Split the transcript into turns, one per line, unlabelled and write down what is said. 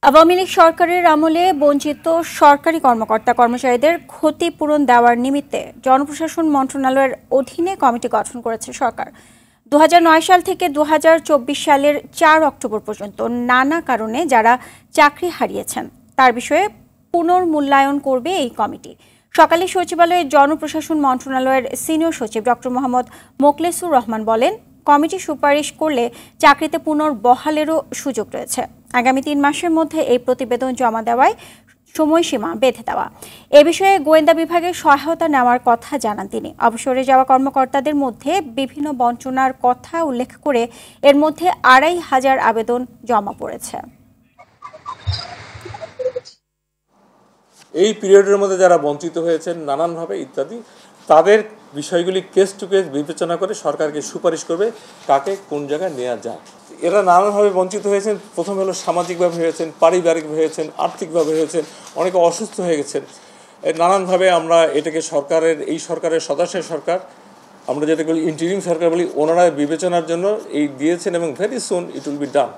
আওয়ামী লীগ সরকারের আমলে বঞ্চিত সরকারি কর্মকর্তা-কর্মচারীদের ক্ষতিপূরণ দেওয়ার নিমিত্তে জনপ্রশাসন মন্ত্রণালয়ের অধীনে কমিটি গঠন করেছে সরকার। ২০০৯ সাল থেকে ২০২৪ সালের ৪ অক্টোবর পর্যন্ত নানা কারণে যারা চাকরি হারিয়েছেন তার বিষয়ে পুনর্মূল্যায়ন করবে এই কমিটি। সকালে সচিবালয়ে জনপ্রশাসন মন্ত্রণালয়ের সিনিয়র সচিব ডক্টর মোহাম্মদ মোখলেসুর রহমান বলেন, কমিটি সুপারিশ করলে চাকরিতে পুনর্বহালেরও সুযোগ রয়েছে। আগামী ৩ মাসের মধ্যে এই প্রতিবেদন জমা দেওয়ায় সময়সীমা বেঁধে দেওয়া। এ বিষয়ে গোয়েন্দা বিভাগের সহায়তা নেওয়ার কথা জানান তিনি। অবসরে যাওয়া কর্মকর্তাদের মধ্যে বিভিন্ন বঞ্চনার কথা উল্লেখ করে এর মধ্যে ২৫০০ আবেদন জমা পড়েছে।
এই পিরিয়ডের মধ্যে যারা বঞ্চিত হয়েছেন নানানভাবে ইত্যাদি, তাদের বিষয়গুলি কেস টু কেস বিবেচনা করে সরকারকে সুপারিশ করবে কাকে কোন জায়গায় নেওয়া যায়। এরা নানানভাবে বঞ্চিত হয়েছেন। প্রথম হলো সামাজিকভাবে হয়েছেন, পারিবারিকভাবে হয়েছেন, আর্থিকভাবে হয়েছেন, অনেকে অসুস্থ হয়ে গেছেন। নানানভাবে আমরা এটাকে এই সরকারের সদস্যের সরকার, আমরা যেটা বলি ইন্টারিম সরকার বলি, ওনারা বিবেচনার জন্য এই দিয়েছেন এবং very soon it will be done.